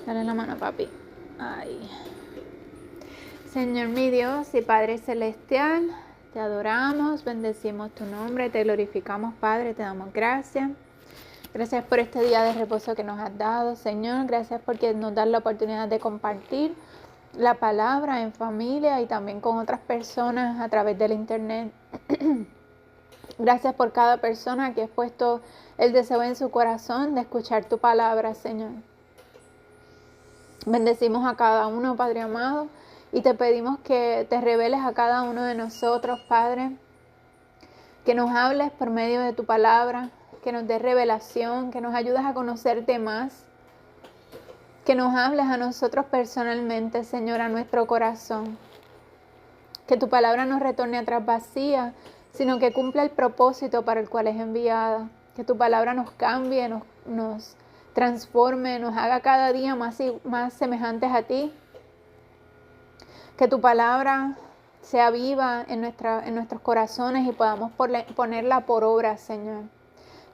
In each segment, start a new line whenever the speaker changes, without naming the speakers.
Dale la mano, papi. Ay. Señor mi Dios y Padre Celestial, te adoramos, bendecimos tu nombre, te glorificamos, Padre, te damos gracias. Gracias por este día de reposo que nos has dado, Señor. Gracias porque nos das la oportunidad de compartir la palabra en familia y también con otras personas a través del internet. Gracias por cada persona que has puesto el deseo en su corazón de escuchar tu palabra, Señor. Bendecimos a cada uno, Padre amado, y te pedimos que te reveles a cada uno de nosotros, Padre, que nos hables por medio de tu palabra, que nos des revelación, que nos ayudes a conocerte más, que nos hables a nosotros personalmente, Señor, a nuestro corazón. Que tu palabra no retorne atrás vacía, sino que cumpla el propósito para el cual es enviada. Que tu palabra nos cambie, nos transforme, nos haga cada día más semejantes a ti. Que tu palabra sea viva en nuestros corazones y podamos ponerla por obra, Señor.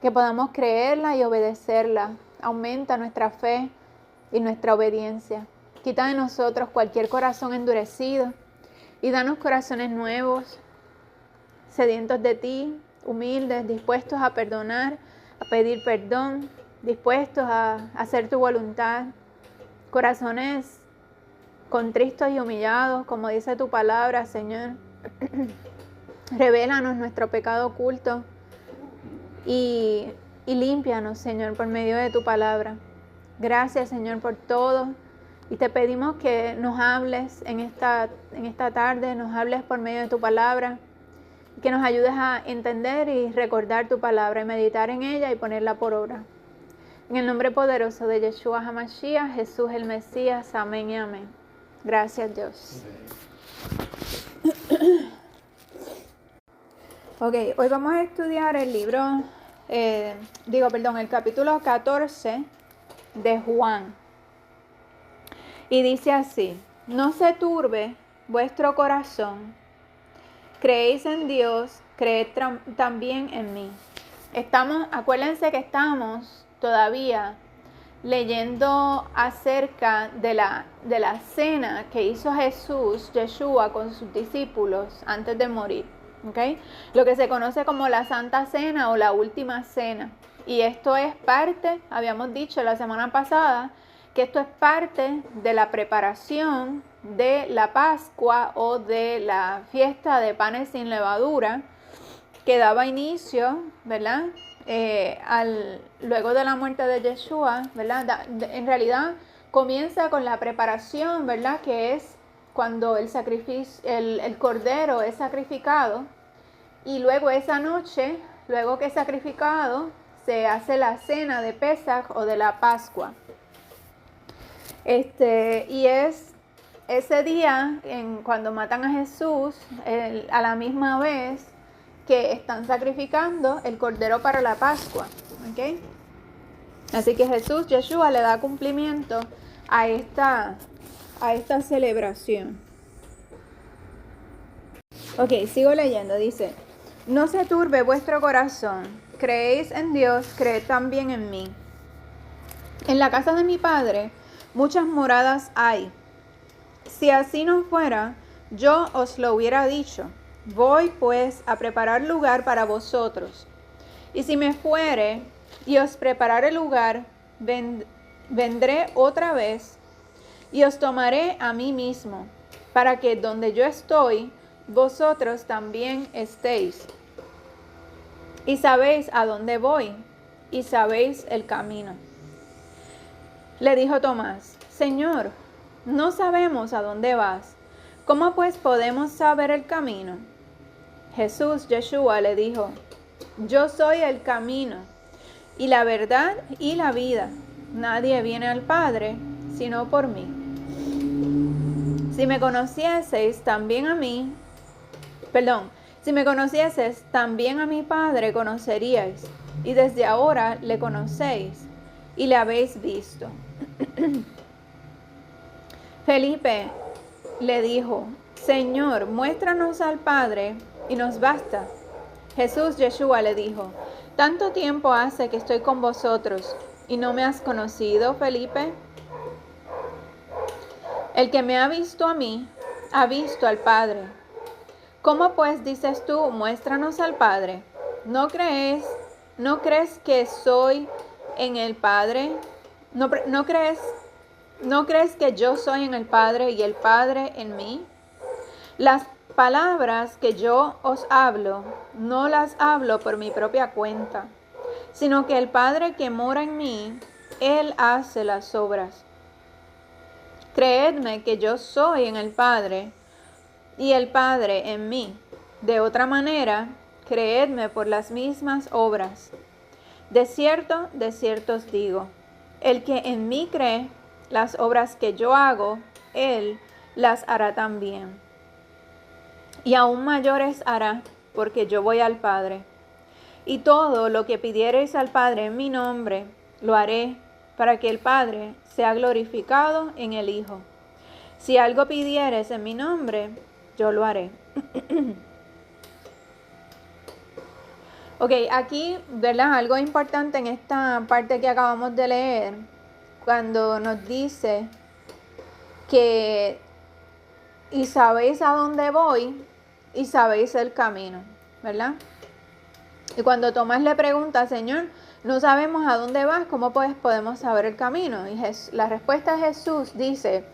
Que podamos creerla y obedecerla. Aumenta nuestra fe y nuestra obediencia. Quita de nosotros cualquier corazón endurecido y danos corazones nuevos, sedientos de ti, humildes, dispuestos a perdonar, a pedir perdón, dispuestos a hacer tu voluntad. Corazones contristos y humillados, como dice tu palabra, Señor. Revélanos nuestro pecado oculto y límpianos, Señor, por medio de tu palabra. Gracias, Señor, por todo. Y te pedimos que nos hables en esta tarde, nos hables por medio de tu palabra, que nos ayudes a entender y recordar tu palabra y meditar en ella y ponerla por obra. En el nombre poderoso de Yeshua HaMashiach, Jesús el Mesías, amén y amén. Gracias, Dios. Ok, hoy vamos a estudiar el libro, el capítulo 14 de Juan. Y dice así: no se turbe vuestro corazón, creéis en Dios, creed también en mí. Acuérdense que estamos todavía leyendo acerca de la cena que hizo Yeshua, con sus discípulos antes de morir. ¿Okay? Lo que se conoce como la Santa Cena o la Última Cena. Y esto es parte, habíamos dicho la semana pasada, que esto es parte de la preparación de la Pascua o de la fiesta de panes sin levadura, que daba inicio, ¿verdad? Luego de la muerte de Yeshua, ¿verdad? En realidad comienza con la preparación, ¿verdad? Que es cuando el cordero es sacrificado, y luego esa noche, luego que es sacrificado, se hace la cena de Pesaj o de la Pascua. Y es ese día cuando matan a Jesús, a la misma vez que están sacrificando el cordero para la Pascua. ¿Okay? Así que Yeshua le da cumplimiento a esta celebración. Ok, sigo leyendo. Dice: no se turbe vuestro corazón, creéis en Dios, creed también en mí. En la casa de mi Padre muchas moradas hay. Si así no fuera, yo os lo hubiera dicho. Voy pues a preparar lugar para vosotros. Y si me fuere y os preparare lugar, vendré otra vez y os tomaré a mí mismo, para que donde yo estoy, vosotros también estéis. Y sabéis a dónde voy, y sabéis el camino. Le dijo Tomás: Señor, no sabemos a dónde vas. ¿Cómo pues podemos saber el camino? Yeshua le dijo: yo soy el camino, y la verdad y la vida. Nadie viene al Padre sino por mí. Si me conocieses también a mi Padre conoceríais, y desde ahora le conocéis y le habéis visto. Felipe le dijo: Señor, muéstranos al Padre y nos basta. Yeshua le dijo: ¿tanto tiempo hace que estoy con vosotros y no me has conocido, Felipe? El que me ha visto a mí, ha visto al Padre. ¿Cómo pues dices tú, muéstranos al Padre? ¿No crees que soy en el Padre? ¿No crees que yo soy en el Padre y el Padre en mí? Las palabras que yo os hablo, no las hablo por mi propia cuenta, sino que el Padre que mora en mí, Él hace las obras. Creedme que yo soy en el Padre y el Padre en mí. De otra manera, creedme por las mismas obras. De cierto os digo, el que en mí cree, las obras que yo hago, Él las hará también. Y aún mayores hará, porque yo voy al Padre. Y todo lo que pidiereis al Padre en mi nombre, lo haré, para que el Padre sea glorificado en el Hijo. Si algo pidieres en mi nombre, yo lo haré. Ok, aquí, ¿verdad? Algo importante en esta parte que acabamos de leer, cuando nos dice que y sabéis a dónde voy y sabéis el camino, ¿verdad? Y cuando Tomás le pregunta, Señor, no sabemos a dónde vas, ¿cómo podemos saber el camino? Y la respuesta de Jesús dice,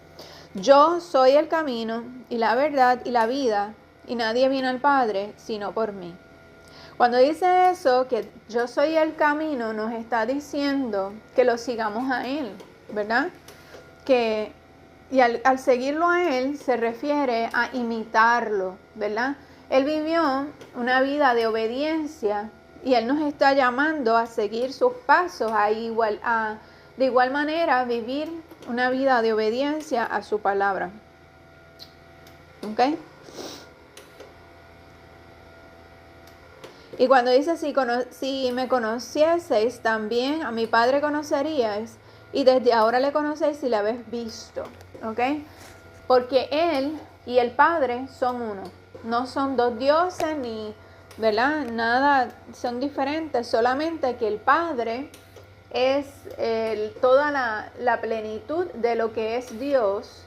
yo soy el camino y la verdad y la vida, y nadie viene al Padre sino por mí. Cuando dice eso, que yo soy el camino, nos está diciendo que lo sigamos a Él, ¿verdad? Y al seguirlo a Él se refiere a imitarlo, ¿verdad? Él vivió una vida de obediencia y Él nos está llamando a seguir sus pasos, de igual manera vivir una vida de obediencia a su palabra. ¿Ok? Y cuando dice, si me conocieseis, también a mi Padre conoceríais, y desde ahora le conocéis si le habéis visto. ¿Ok? Porque Él y el Padre son uno. No son dos dioses ni, ¿verdad? Nada, son diferentes. Solamente que el Padre es toda la plenitud de lo que es Dios,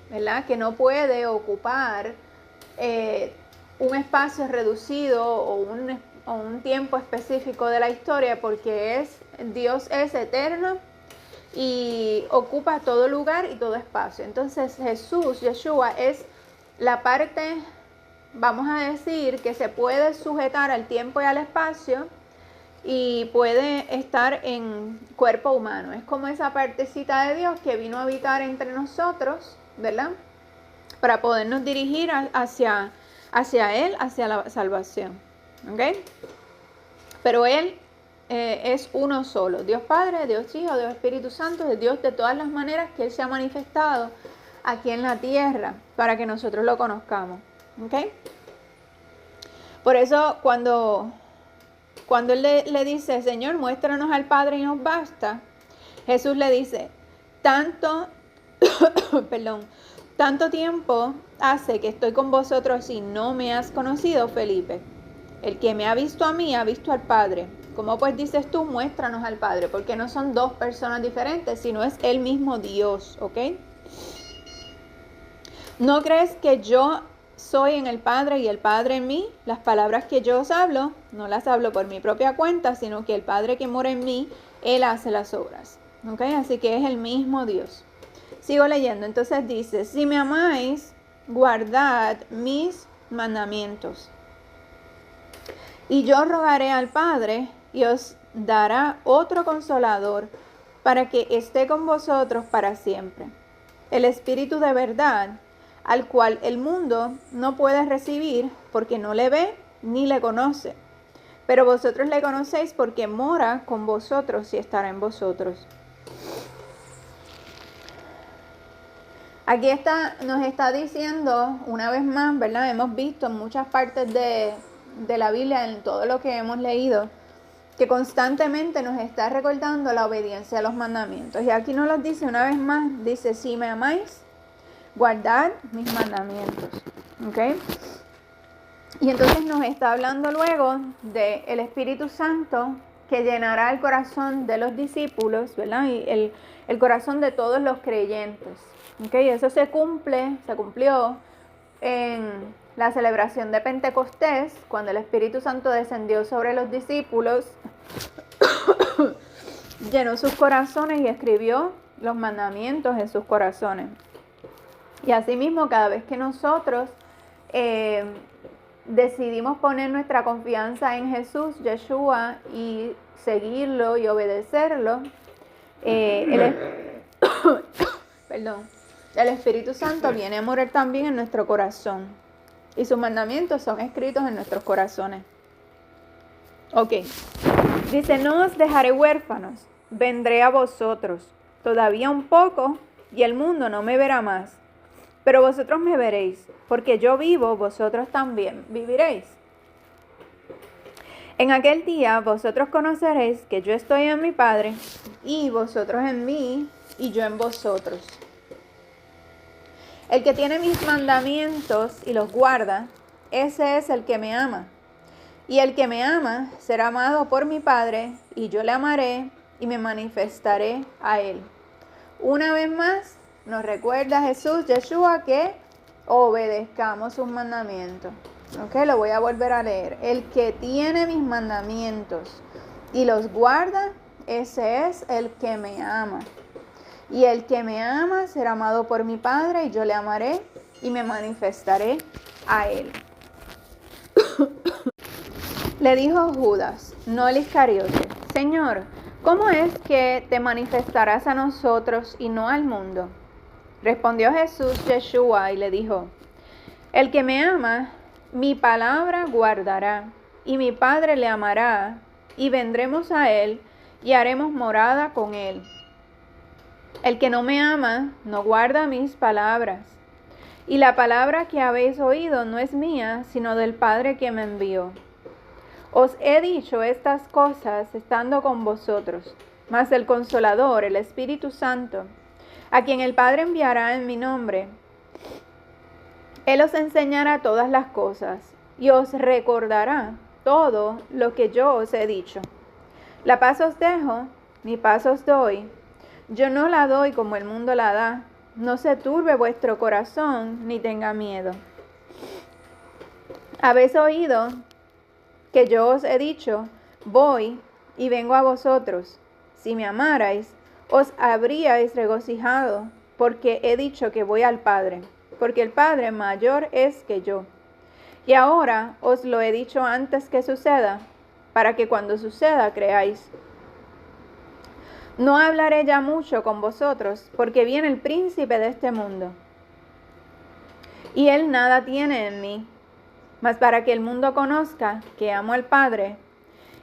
¿verdad? Que no puede ocupar un espacio reducido o un tiempo específico de la historia, porque Dios es eterno y ocupa todo lugar y todo espacio. Entonces Yeshua es la parte, vamos a decir, que se puede sujetar al tiempo y al espacio y puede estar en cuerpo humano. Es como esa partecita de Dios que vino a habitar entre nosotros, ¿verdad? Para podernos dirigir hacia Él, hacia la salvación. ¿Ok? Pero Él es uno solo. Dios Padre, Dios Hijo, Dios Espíritu Santo, es Dios de todas las maneras que Él se ha manifestado aquí en la tierra para que nosotros lo conozcamos. ¿Ok? Por eso cuando Él le dice, Señor, muéstranos al Padre y nos basta, Jesús le dice, tanto tiempo hace que estoy con vosotros y no me has conocido, Felipe. El que me ha visto a mí, ha visto al Padre. ¿Cómo pues dices tú, muéstranos al Padre? Porque no son dos personas diferentes, sino es el mismo Dios, ¿ok? ¿No crees que yo soy en el Padre y el Padre en mí? Las palabras que yo os hablo, no las hablo por mi propia cuenta, sino que el Padre que mora en mí, Él hace las obras, ¿ok? Así que es el mismo Dios. Sigo leyendo, entonces dice, si me amáis, guardad mis mandamientos. Y yo rogaré al Padre y os dará otro consolador para que esté con vosotros para siempre. El Espíritu de verdad, al cual el mundo no puede recibir porque no le ve ni le conoce. Pero vosotros le conocéis porque mora con vosotros y estará en vosotros. Aquí nos está diciendo una vez más, ¿verdad? Hemos visto en muchas partes de la Biblia, en todo lo que hemos leído, que constantemente nos está recordando la obediencia a los mandamientos. Y aquí nos los dice una vez más, dice, si me amáis, guardad mis mandamientos. ¿Ok? Y entonces nos está hablando luego del Espíritu Santo que llenará el corazón de los discípulos, ¿verdad? Y el corazón de todos los creyentes. ¿Okay? Eso se cumplió en la celebración de Pentecostés, cuando el Espíritu Santo descendió sobre los discípulos, llenó sus corazones y escribió los mandamientos en sus corazones. Y asimismo, cada vez que nosotros decidimos poner nuestra confianza en Jesús, Yeshua, y seguirlo y obedecerlo, el Espíritu Santo viene a morar también en nuestro corazón. Y sus mandamientos son escritos en nuestros corazones. Ok. Dice, no os dejaré huérfanos, vendré a vosotros. Todavía un poco, y el mundo no me verá más. Pero vosotros me veréis, porque yo vivo, vosotros también viviréis. En aquel día vosotros conoceréis que yo estoy en mi Padre, y vosotros en mí, y yo en vosotros. El que tiene mis mandamientos y los guarda, ese es el que me ama. Y el que me ama será amado por mi Padre, y yo le amaré y me manifestaré a él. Una vez más, nos recuerda Jesús, Yeshua, que obedezcamos sus mandamientos. Ok, lo voy a volver a leer. El que tiene mis mandamientos y los guarda, ese es el que me ama. Y el que me ama será amado por mi Padre, y yo le amaré y me manifestaré a él. Le dijo Judas, no el Iscariote, Señor, ¿cómo es que te manifestarás a nosotros y no al mundo? Respondió Jesús, Yeshua, y le dijo, el que me ama, mi palabra guardará, y mi Padre le amará, y vendremos a él, y haremos morada con él. El que no me ama, no guarda mis palabras. Y la palabra que habéis oído no es mía, sino del Padre que me envió. Os he dicho estas cosas estando con vosotros, mas el Consolador, el Espíritu Santo, a quien el Padre enviará en mi nombre, Él os enseñará todas las cosas y os recordará todo lo que yo os he dicho. La paz os dejo, mi paz os doy. Yo no la doy como el mundo la da. No se turbe vuestro corazón, ni tenga miedo. Habéis oído que yo os he dicho, voy y vengo a vosotros. Si me amarais, os habríais regocijado, porque he dicho que voy al Padre, porque el Padre mayor es que yo. Y ahora os lo he dicho antes que suceda, para que cuando suceda creáis. No hablaré ya mucho con vosotros, porque viene el príncipe de este mundo. Y él nada tiene en mí, mas para que el mundo conozca que amo al Padre,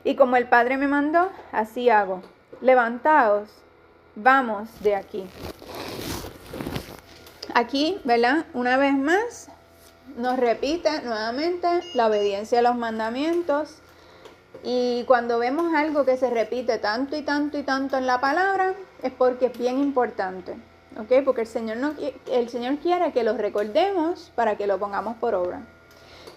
y como el Padre me mandó, así hago. Levantaos, vamos de aquí. Aquí, ¿verdad? Una vez más, nos repite nuevamente la obediencia a los mandamientos. Y cuando vemos algo que se repite tanto y tanto y tanto en la palabra, es porque es bien importante, ¿ok? Porque el Señor quiere que lo recordemos para que lo pongamos por obra.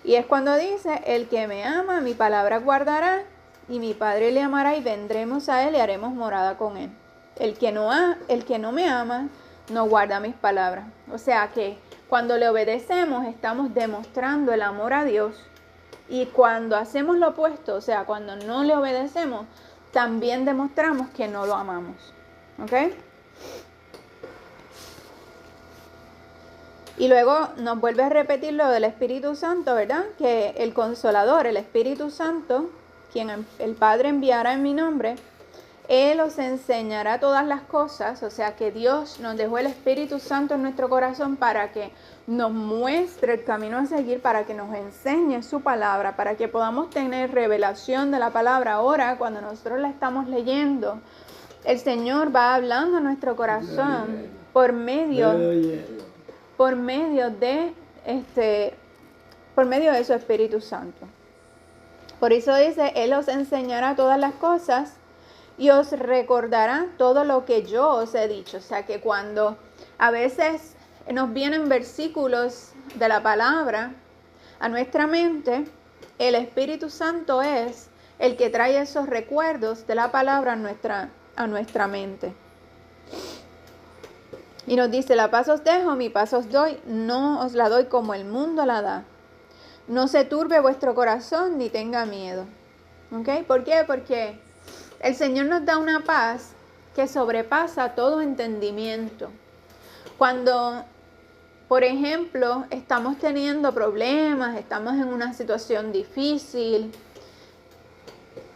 Y es cuando dice, el que me ama, mi palabra guardará, y mi Padre le amará, y vendremos a él y haremos morada con él. El que no me ama, no guarda mis palabras. O sea que cuando le obedecemos, estamos demostrando el amor a Dios. Y cuando hacemos lo opuesto, o sea, cuando no le obedecemos, también demostramos que no lo amamos. ¿Ok? Y luego nos vuelve a repetir lo del Espíritu Santo, ¿verdad? Que el Consolador, el Espíritu Santo, quien el Padre enviará en mi nombre, Él os enseñará todas las cosas. O sea que Dios nos dejó el Espíritu Santo en nuestro corazón para que nos muestre el camino a seguir, para que nos enseñe su palabra, para que podamos tener revelación de la palabra. Ahora, cuando nosotros la estamos leyendo, el Señor va hablando a nuestro corazón por medio de su Espíritu Santo. Por eso dice, Él os enseñará todas las cosas y os recordará todo lo que yo os he dicho. O sea que cuando a veces nos vienen versículos de la palabra a nuestra mente, el Espíritu Santo es el que trae esos recuerdos de la palabra a nuestra mente. Y nos dice, la paz os dejo, mi paz os doy, no os la doy como el mundo la da. No se turbe vuestro corazón ni tenga miedo. ¿Ok? ¿Por qué? Porque el Señor nos da una paz que sobrepasa todo entendimiento. Cuando, por ejemplo, estamos teniendo problemas, estamos en una situación difícil,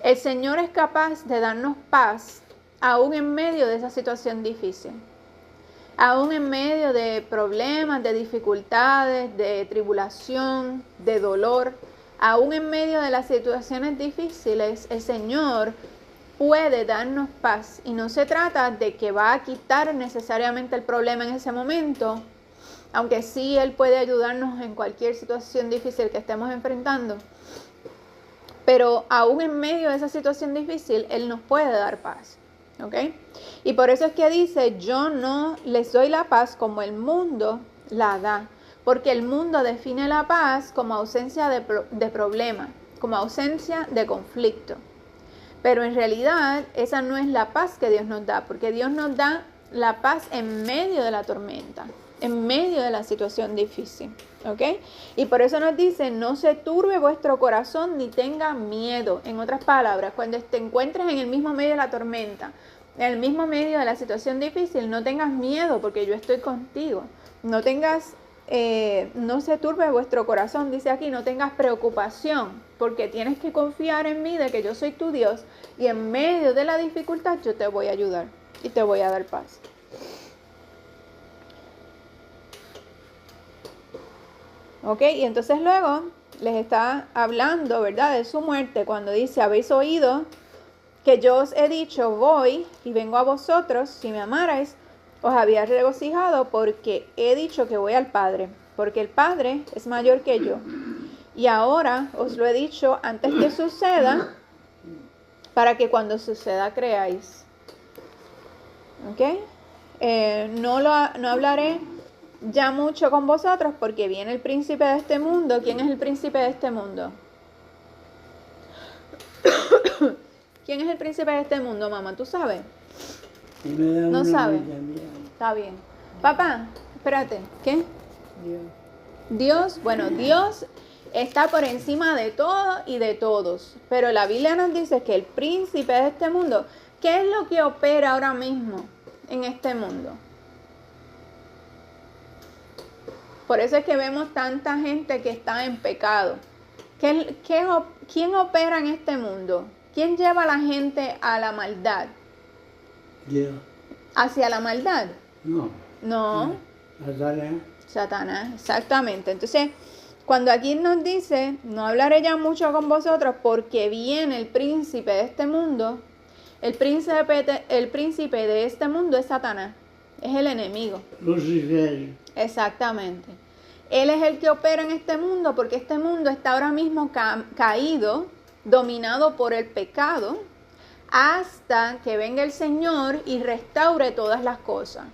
el Señor es capaz de darnos paz aún en medio de esa situación difícil. Aún en medio de problemas, de dificultades, de tribulación, de dolor, aún en medio de las situaciones difíciles, el Señor puede darnos paz. Y no se trata de que va a quitar necesariamente el problema en ese momento, aunque sí Él puede ayudarnos en cualquier situación difícil que estemos enfrentando. Pero aún en medio de esa situación difícil, Él nos puede dar paz. ¿Ok? Y por eso es que dice, yo no les doy la paz como el mundo la da. Porque el mundo define la paz como ausencia de problema, como ausencia de conflicto. Pero en realidad esa no es la paz que Dios nos da, porque Dios nos da la paz en medio de la tormenta, en medio de la situación difícil. ¿Ok? Y por eso nos dice, no se turbe vuestro corazón ni tenga miedo. En otras palabras, cuando te encuentres en el mismo medio de la tormenta, en el mismo medio de la situación difícil, no tengas miedo porque yo estoy contigo. No se turbe vuestro corazón, dice aquí, no tengas preocupación, porque tienes que confiar en mí de que yo soy tu Dios y en medio de la dificultad yo te voy a ayudar y te voy a dar paz. ¿Ok? Y entonces luego les está hablando, ¿verdad?, de su muerte cuando dice, habéis oído que yo os he dicho, voy y vengo a vosotros, si me amarais, os había regocijado porque he dicho que voy al Padre, porque el Padre es mayor que yo. Y ahora os lo he dicho antes que suceda, para que cuando suceda creáis. ¿Ok? No hablaré ya mucho con vosotros porque viene el príncipe de este mundo. ¿Quién es el príncipe de este mundo? ¿Quién es el príncipe de este mundo, mamá? ¿Tú sabes? No sabes. Está bien. Papá, espérate. ¿Qué? Dios. Bueno, Dios está por encima de todo y de todos. Pero la Biblia nos dice que el príncipe de este mundo, ¿qué es lo que opera ahora mismo en este mundo? Por eso es que vemos tanta gente que está en pecado. ¿Quién opera en este mundo? ¿Quién lleva a la gente a la maldad?
Dios.
¿Hacia la maldad? No.
Satanás,
exactamente. Entonces, cuando aquí nos dice, no hablaré ya mucho con vosotros porque viene el príncipe de este mundo, el príncipe de este mundo es Satanás, es el enemigo.
Lucifer.
Exactamente. Él es el que opera en este mundo porque este mundo está ahora mismo caído, dominado por el pecado, hasta que venga el Señor y restaure todas las cosas.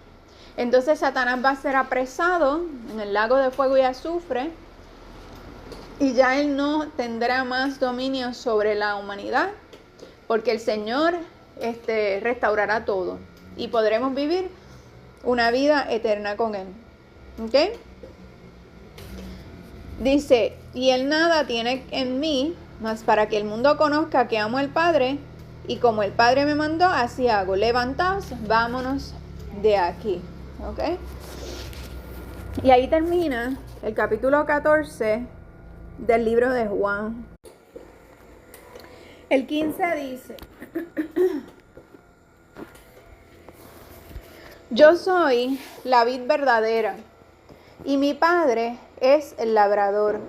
Entonces Satanás va a ser apresado en el lago de fuego y azufre y ya él no tendrá más dominio sobre la humanidad porque el Señor restaurará todo y podremos vivir una vida eterna con él. ¿Ok? Dice, y él nada tiene en mí, mas para que el mundo conozca que amo al Padre, y como el Padre me mandó, así hago. Levantaos, vámonos de aquí. ¿Ok? Y ahí termina el capítulo 14 del libro de Juan. El 15 dice, yo soy la vid verdadera, y mi Padre es el labrador.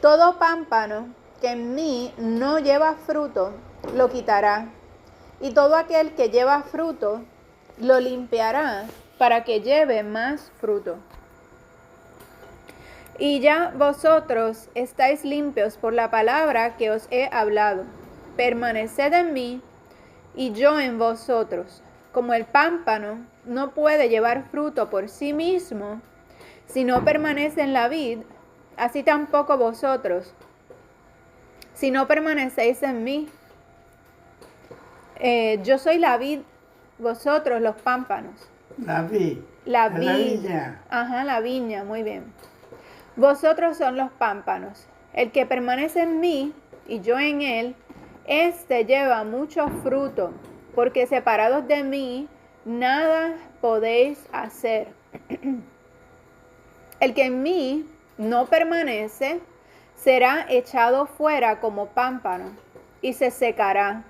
Todo pámpano que en mí no lleva fruto, lo quitará. Y todo aquel que lleva fruto, lo limpiará para que lleve más fruto. Y ya vosotros estáis limpios por la palabra que os he hablado. Permaneced en mí y yo en vosotros. Como el pámpano no puede llevar fruto por sí mismo, si no permanece en la vid, así tampoco vosotros, Si no permanecéis en mí, yo soy la vid, vosotros los pámpanos.
La vid.
La
viña.
Ajá, la viña, muy bien. Vosotros son los pámpanos. El que permanece en mí y yo en él, este lleva mucho fruto, porque separados de mí, nada podéis hacer. El que en mí no permanece, será echado fuera como pámpano y se secará.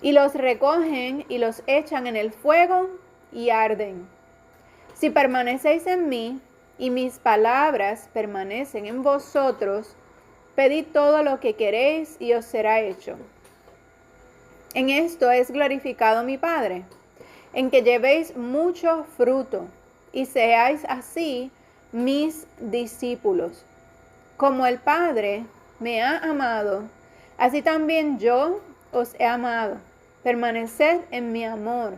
Y los recogen y los echan en el fuego y arden. Si permanecéis en mí y mis palabras permanecen en vosotros, pedid todo lo que queréis y os será hecho. En esto es glorificado mi Padre, en que llevéis mucho fruto y seáis así mis discípulos. Como el Padre me ha amado, así también yo os he amado. Permaneced en mi amor.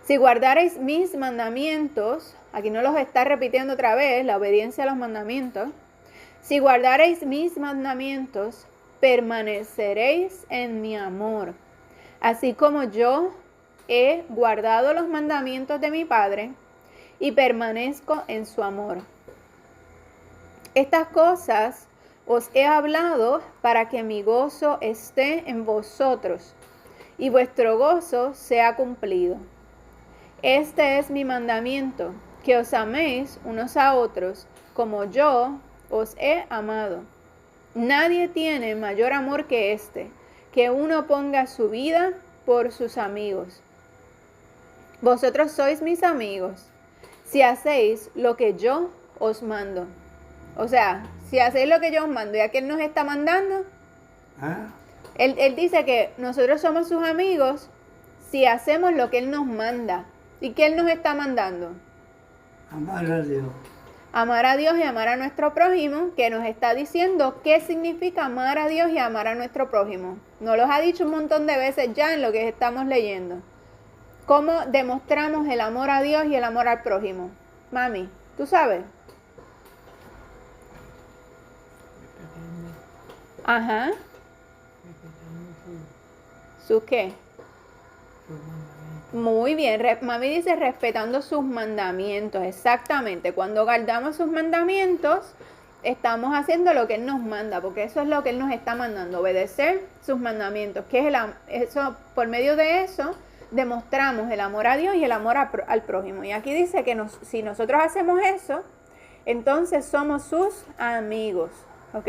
Si guardareis mis mandamientos, aquí no los está repitiendo otra vez, la obediencia a los mandamientos. Si guardareis mis mandamientos, permaneceréis en mi amor, así como yo he guardado los mandamientos de mi Padre y permanezco en su amor. Estas cosas os he hablado para que mi gozo esté en vosotros y vuestro gozo sea cumplido. Este es mi mandamiento, que os améis unos a otros como yo os he amado. Nadie tiene mayor amor que este, que uno ponga su vida por sus amigos. Vosotros sois mis amigos, si hacéis lo que yo os mando. O sea, si hacéis lo que yo os mando, ¿y a quién nos está mandando?
¿Ah?
Él dice que nosotros somos sus amigos si hacemos lo que Él nos manda. ¿Y qué Él nos está mandando?
Amar a Dios.
Amar a Dios y amar a nuestro prójimo, que nos está diciendo qué significa amar a Dios y amar a nuestro prójimo. Nos los ha dicho un montón de veces ya en lo que estamos leyendo. ¿Cómo demostramos el amor a Dios y el amor al prójimo? Mami, ¿tú sabes? Ajá. ¿Su qué? Muy bien, mami dice respetando sus mandamientos, exactamente. Cuando guardamos sus mandamientos, estamos haciendo lo que Él nos manda, porque eso es lo que Él nos está mandando, obedecer sus mandamientos. Que es eso, por medio de eso, demostramos el amor a Dios y el amor al prójimo. Y aquí dice que si nosotros hacemos eso, entonces somos sus amigos, ¿ok?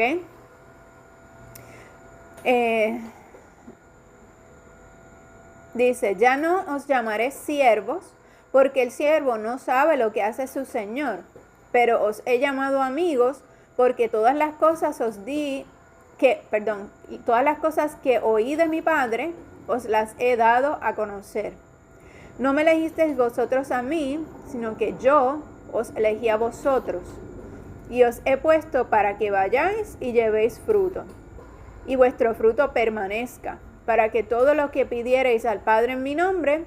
Dice, ya no os llamaré siervos, porque el siervo no sabe lo que hace su señor, pero os he llamado amigos, porque todas las cosas todas las cosas que oí de mi Padre, os las he dado a conocer. No me elegisteis vosotros a mí, sino que yo os elegí a vosotros, y os he puesto para que vayáis y llevéis fruto, y vuestro fruto permanezca, para que todo lo que pidiereis al Padre en mi nombre,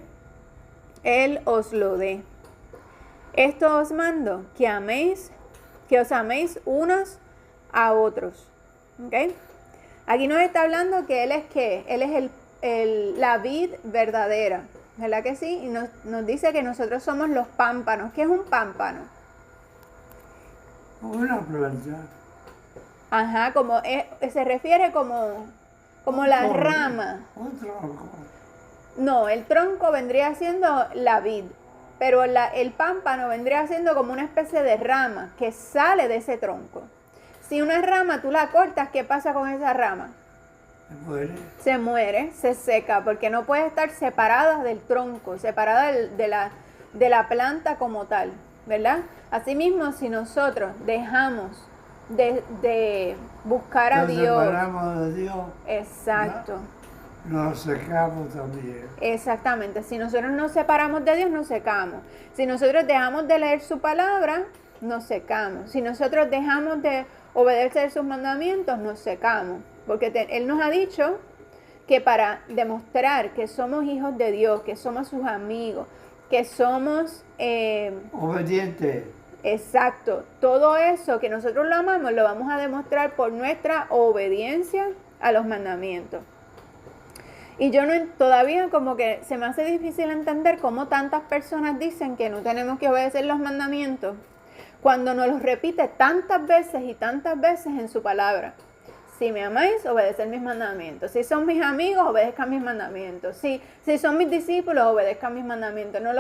Él os lo dé. Esto os mando, que os améis unos a otros. ¿Okay? Aquí nos está hablando que Él es ¿qué? Él es la vid verdadera, ¿verdad que sí? Y nos dice que nosotros somos los pámpanos. ¿Qué es un pámpano?
Una planta.
Ajá, se refiere como la rama.
Un tronco.
No, el tronco vendría siendo la vid, pero el pámpano vendría siendo como una especie de rama que sale de ese tronco. Si una rama tú la cortas, ¿qué pasa con esa rama?
Se muere.
Se muere, se seca, porque no puede estar separada del tronco, separada de la planta como tal, ¿verdad? Asimismo, si nosotros dejamos de buscar a Dios.
Nos separamos de Dios.
Exacto.
Nos secamos también.
Exactamente. Si nosotros nos separamos de Dios, nos secamos. Si nosotros dejamos de leer su palabra, nos secamos. Si nosotros dejamos de obedecer sus mandamientos, nos secamos. Porque Él nos ha dicho que para demostrar que somos hijos de Dios, que somos sus amigos, que somos
obedientes.
Exacto. Todo eso que nosotros lo amamos lo vamos a demostrar por nuestra obediencia a los mandamientos. Y yo no, todavía como que se me hace difícil entender cómo tantas personas dicen que no tenemos que obedecer los mandamientos cuando nos los repite tantas veces y tantas veces en su palabra. Si me amáis, obedeced mis mandamientos. Si son mis amigos, obedezcan mis mandamientos. Si son mis discípulos, obedezcan mis mandamientos. Nos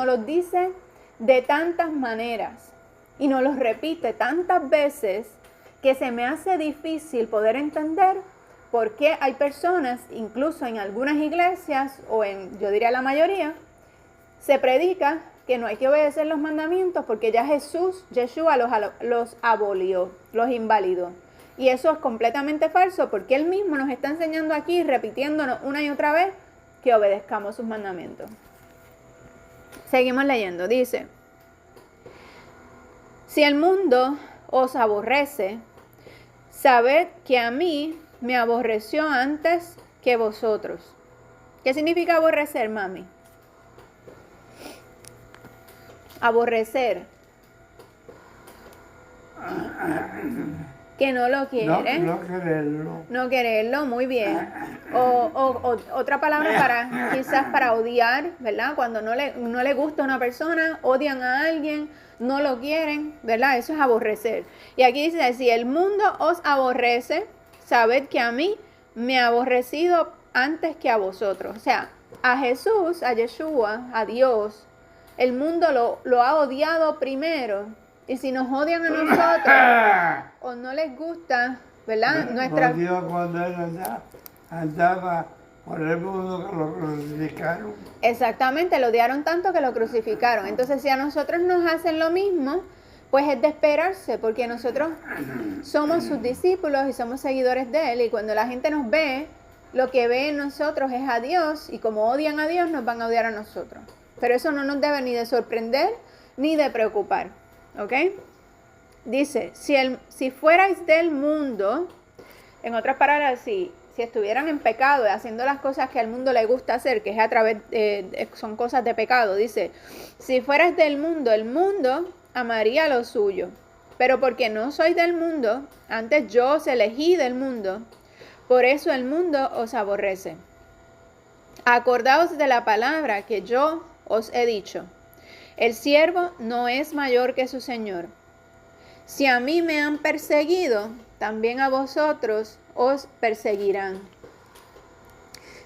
los dice de tantas maneras y nos los repite tantas veces que se me hace difícil poder entender por qué hay personas, incluso en algunas iglesias o yo diría la mayoría, se predica que no hay que obedecer los mandamientos porque ya Yeshua los abolió, los invalidó. Y eso es completamente falso porque Él mismo nos está enseñando aquí, repitiéndonos una y otra vez, que obedezcamos sus mandamientos. Seguimos leyendo, dice: si el mundo os aborrece, sabed que a mí me aborreció antes que vosotros. ¿Qué significa aborrecer, mami? Aborrecer. Que no lo quiere.
No quererlo.
No quererlo, muy bien. O otra palabra quizás para odiar, ¿verdad? Cuando no le gusta a una persona, odian a alguien, no lo quieren, ¿verdad? Eso es aborrecer. Y aquí dice: si el mundo os aborrece, sabed que a mí me ha aborrecido antes que a vosotros. O sea, a Jesús, a Yeshua, a Dios, el mundo lo ha odiado primero. Y si nos odian a nosotros o no les gusta, ¿verdad?
Dios, cuando Él andaba por el mundo, que lo crucificaron.
Exactamente, lo odiaron tanto que lo crucificaron. Entonces, si a nosotros nos hacen lo mismo, pues es de esperarse, porque nosotros somos sus discípulos y somos seguidores de Él. Y cuando la gente nos ve, lo que ve en nosotros es a Dios. Y como odian a Dios, nos van a odiar a nosotros. Pero eso no nos debe ni de sorprender ni de preocupar. ¿Ok? Dice: si fuerais del mundo, en otras palabras, si estuvieran en pecado, haciendo las cosas que al mundo le gusta hacer, que es a través, son cosas de pecado, dice: si fuerais del mundo, el mundo amaría lo suyo. Pero porque no sois del mundo, antes yo os elegí del mundo, por eso el mundo os aborrece. Acordaos de la palabra que yo os he dicho: el siervo no es mayor que su señor. Si a mí me han perseguido, también a vosotros os perseguirán.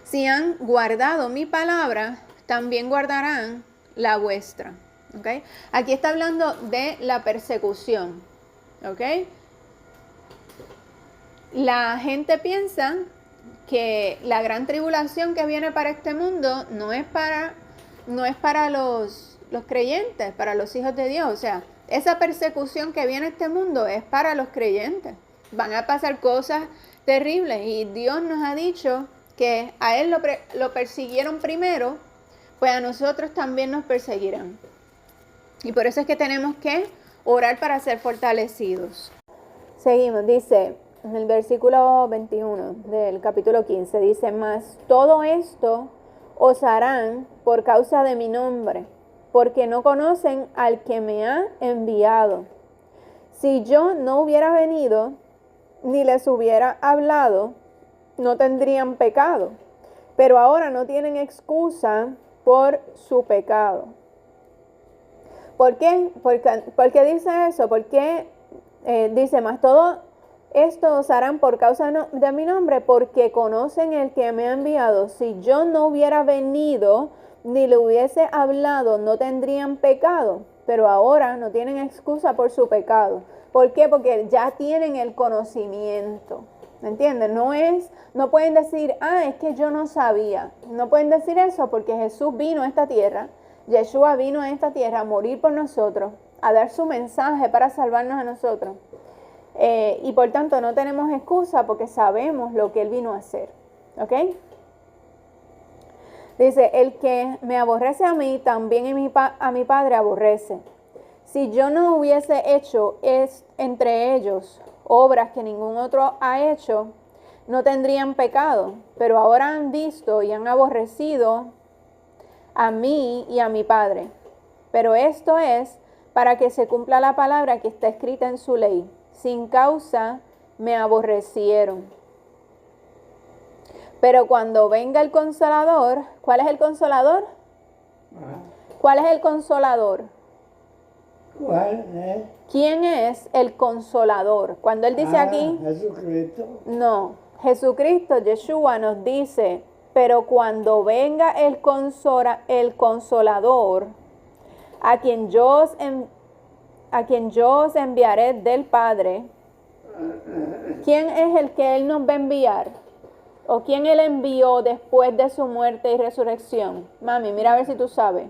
Si han guardado mi palabra, también guardarán la vuestra. ¿Okay? Aquí está hablando de la persecución. ¿Okay? La gente piensa que la gran tribulación que viene para este mundo no es para los creyentes, para los hijos de Dios. O sea, esa persecución que viene a este mundo es para los creyentes. Van a pasar cosas terribles y Dios nos ha dicho que a Él lo persiguieron primero, pues a nosotros también nos perseguirán. Y por eso es que tenemos que orar para ser fortalecidos. Seguimos, dice en el versículo 21 del capítulo 15, dice: mas todo esto os harán por causa de mi nombre, porque no conocen al que me ha enviado. Si yo no hubiera venido, ni les hubiera hablado, no tendrían pecado. Pero ahora no tienen excusa por su pecado. ¿Por qué? ¿Por qué dice eso? Porque dice: mas todo esto os harán por causa de mi nombre, porque conocen el que me ha enviado. Si yo no hubiera venido, ni le hubiese hablado, no tendrían pecado, pero ahora no tienen excusa por su pecado. ¿Por qué? Porque ya tienen el conocimiento. ¿Me entienden? No pueden decir: es que yo no sabía. No pueden decir eso porque Jesús vino a esta tierra, Yeshua vino a esta tierra a morir por nosotros, a dar su mensaje para salvarnos a nosotros. Y por tanto no tenemos excusa porque sabemos lo que Él vino a hacer. ¿Ok? Dice: el que me aborrece a mí, también a mi Padre aborrece. Si yo no hubiese hecho entre ellos obras que ningún otro ha hecho, no tendrían pecado. Pero ahora han visto y han aborrecido a mí y a mi Padre. Pero esto es para que se cumpla la palabra que está escrita en su ley. Sin causa me aborrecieron. Pero cuando venga el Consolador, ¿cuál es el Consolador? ¿Cuál es el Consolador?
¿Cuál es?
¿Quién es el Consolador? Cuando él dice aquí,
Jesucristo.
no, Jesucristo, Yeshua nos dice, pero cuando venga el Consolador, a quien yo os enviaré del Padre, ¿quién es el que Él nos va a enviar? ¿O quién Él envió después de su muerte y resurrección? Mami, mira a ver si tú sabes.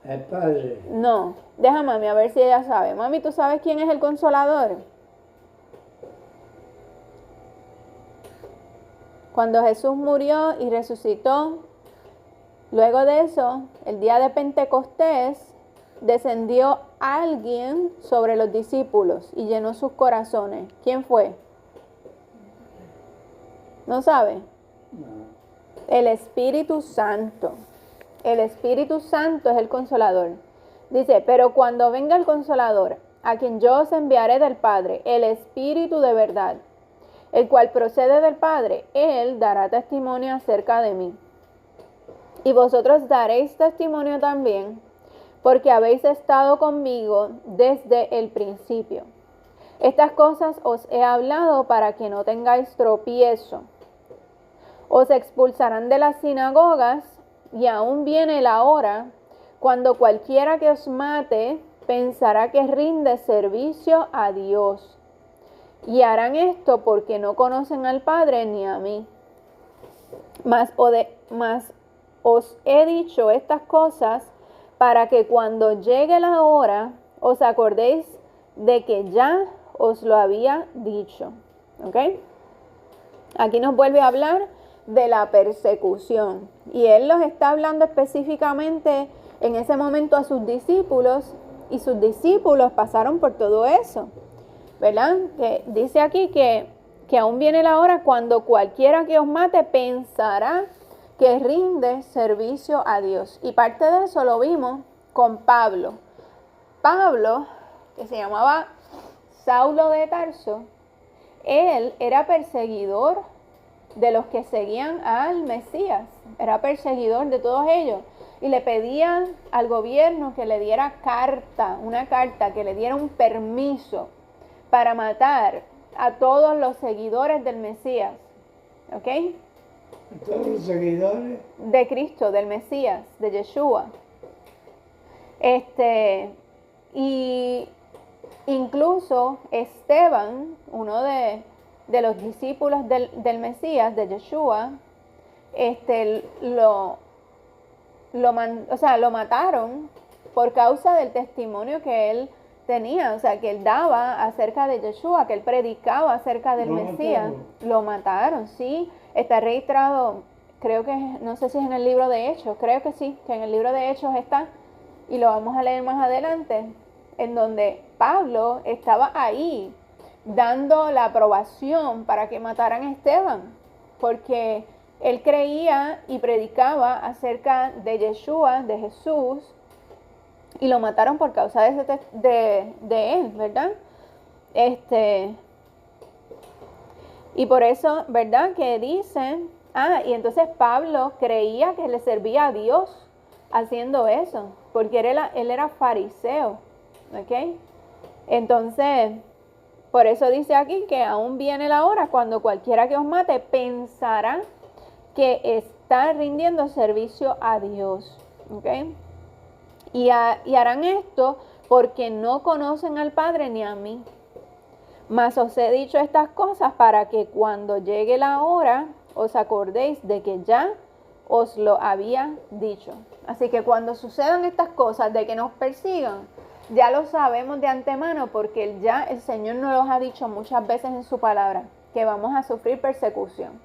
El Padre.
No, deja a mami a ver si ella sabe. Mami, ¿tú sabes quién es el Consolador? Cuando Jesús murió y resucitó, luego de eso, el día de Pentecostés, descendió alguien sobre los discípulos y llenó sus corazones. ¿Quién fue? ¿No sabe?
No.
El Espíritu Santo. El Espíritu Santo es el Consolador. Dice, pero cuando venga el Consolador, a quien yo os enviaré del Padre, el Espíritu de verdad, el cual procede del Padre, Él dará testimonio acerca de mí. Y vosotros daréis testimonio también, porque habéis estado conmigo desde el principio. Estas cosas os he hablado para que no tengáis tropiezo. Os expulsarán de las sinagogas, y aún viene la hora cuando cualquiera que os mate pensará que rinde servicio a Dios. Y harán esto porque no conocen al Padre ni a mí. Mas os he dicho estas cosas para que cuando llegue la hora os acordéis de que ya os lo había dicho. ¿Ok? Aquí nos vuelve a hablar de la persecución. Y Él los está hablando específicamente en ese momento a sus discípulos. Y sus discípulos pasaron por todo eso. ¿Verdad? Que dice aquí que aún viene la hora cuando cualquiera que os mate pensará que rinde servicio a Dios. Y parte de eso lo vimos con Pablo. Pablo, que se llamaba Saulo de Tarso, él era perseguidor de los que seguían al Mesías. Era perseguidor de todos ellos. Y le pedían al gobierno que le diera una carta, que le diera un permiso para matar a todos los seguidores del Mesías. ¿Ok?
Todos los seguidores
De Cristo, del Mesías, de Yeshua. Y incluso Esteban, uno de los discípulos del Mesías, de Yeshua, lo mataron por causa del testimonio que él tenía, o sea, que él daba acerca de Yeshua, que él predicaba acerca del Mesías. Lo mataron, sí. Está registrado, creo que, no sé si es en el libro de Hechos, creo que sí, que en el libro de Hechos está, y lo vamos a leer más adelante, en donde Pablo estaba ahí dando la aprobación para que mataran a Esteban, porque él creía y predicaba acerca de Yeshua, de Jesús, y lo mataron por causa de él, ¿verdad? Y por eso, ¿verdad? Que dicen, y entonces Pablo creía que le servía a Dios haciendo eso, porque él era fariseo, ¿ok? Entonces, por eso dice aquí que aún viene la hora cuando cualquiera que os mate pensará que está rindiendo servicio a Dios, ¿ok? Y harán esto porque no conocen al Padre ni a mí. Mas os he dicho estas cosas para que cuando llegue la hora os acordéis de que ya os lo había dicho. Así que cuando sucedan estas cosas de que nos persigan, ya lo sabemos de antemano porque el Señor nos los ha dicho muchas veces en su palabra, que vamos a sufrir persecución.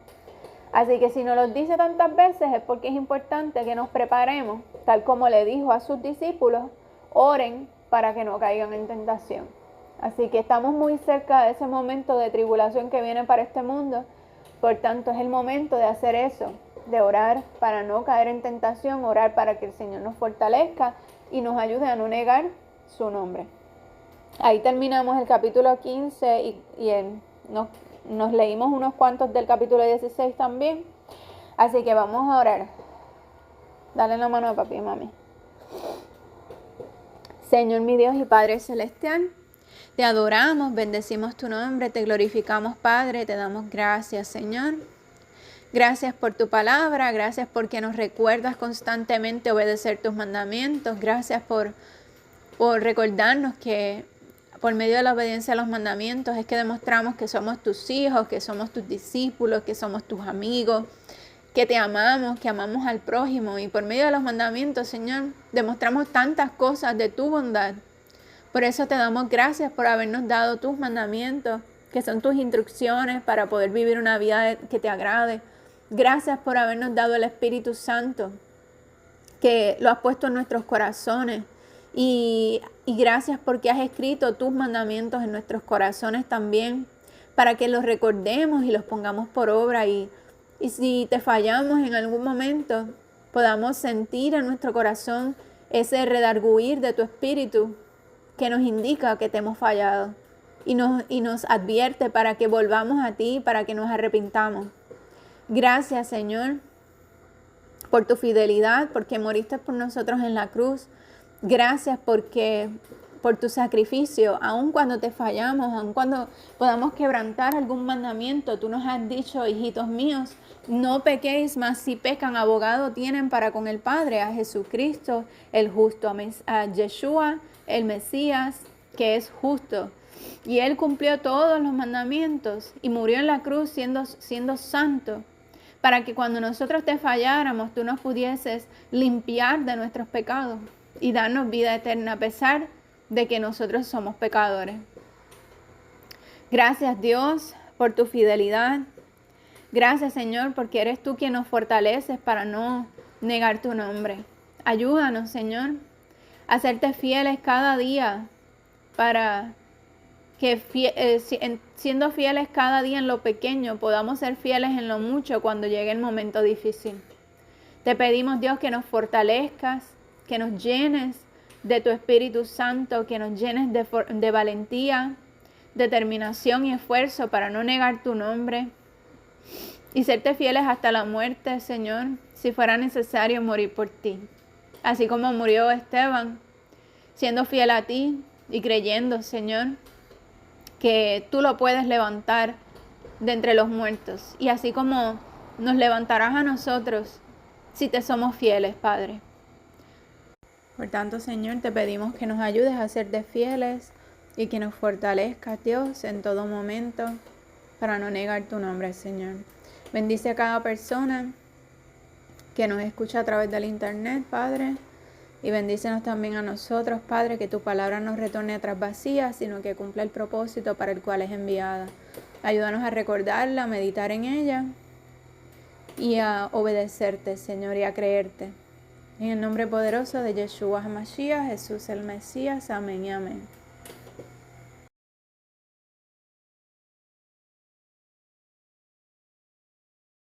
Así que si nos lo dice tantas veces es porque es importante que nos preparemos, tal como le dijo a sus discípulos, oren para que no caigan en tentación. Así que estamos muy cerca de ese momento de tribulación que viene para este mundo, por tanto es el momento de hacer eso, de orar para no caer en tentación, orar para que el Señor nos fortalezca y nos ayude a no negar su nombre. Ahí terminamos el capítulo 15 nos leímos unos cuantos del capítulo 16 también. Así que vamos a orar. Dale la mano a papi y mami. Señor mi Dios y Padre Celestial, te adoramos, bendecimos tu nombre, te glorificamos, Padre, te damos gracias, Señor. Gracias por tu palabra, gracias porque nos recuerdas constantemente obedecer tus mandamientos. Gracias por recordarnos que por medio de la obediencia a los mandamientos es que demostramos que somos tus hijos, que somos tus discípulos, que somos tus amigos, que te amamos, que amamos al prójimo. Y por medio de los mandamientos, Señor, demostramos tantas cosas de tu bondad. Por eso te damos gracias por habernos dado tus mandamientos, que son tus instrucciones para poder vivir una vida que te agrade. Gracias por habernos dado el Espíritu Santo, que lo has puesto en nuestros corazones. Y gracias porque has escrito tus mandamientos en nuestros corazones también, para que los recordemos y los pongamos por obra. Y si te fallamos en algún momento, podamos sentir en nuestro corazón ese redarguir de tu Espíritu que nos indica que te hemos fallado y nos advierte para que volvamos a ti, para que nos arrepintamos. Gracias, Señor, por tu fidelidad, porque moriste por nosotros en la cruz. Gracias por tu sacrificio, aun cuando te fallamos, aun cuando podamos quebrantar algún mandamiento. Tú nos has dicho, hijitos míos, no pequéis, mas si pecan, abogado tienen para con el Padre, a Jesucristo el justo, a Yeshua el Mesías, que es justo. Y Él cumplió todos los mandamientos y murió en la cruz siendo santo, para que cuando nosotros te falláramos, tú nos pudieses limpiar de nuestros pecados y darnos vida eterna a pesar de que nosotros somos pecadores. Gracias, Dios, por tu fidelidad. Gracias, Señor, porque eres tú quien nos fortaleces para no negar tu nombre. Ayúdanos, Señor, a serte fieles cada día, para que siendo fieles cada día en lo pequeño, podamos ser fieles en lo mucho cuando llegue el momento difícil. Te pedimos, Dios, que nos fortalezcas, que nos llenes de tu Espíritu Santo, que nos llenes de valentía, determinación y esfuerzo para no negar tu nombre y serte fieles hasta la muerte, Señor, si fuera necesario morir por ti. Así como murió Esteban, siendo fiel a ti y creyendo, Señor, que tú lo puedes levantar de entre los muertos. Y así como nos levantarás a nosotros si te somos fieles, Padre. Por tanto, Señor, te pedimos que nos ayudes a ser de fieles y que nos fortalezcas, Dios, en todo momento para no negar tu nombre, Señor. Bendice a cada persona que nos escucha a través del internet, Padre. Y bendícenos también a nosotros, Padre, que tu palabra no retorne atrás vacía, sino que cumpla el propósito para el cual es enviada. Ayúdanos a recordarla, a meditar en ella y a obedecerte, Señor, y a creerte. En el nombre poderoso de Yeshua HaMashiach, Jesús el Mesías. Amén y amén.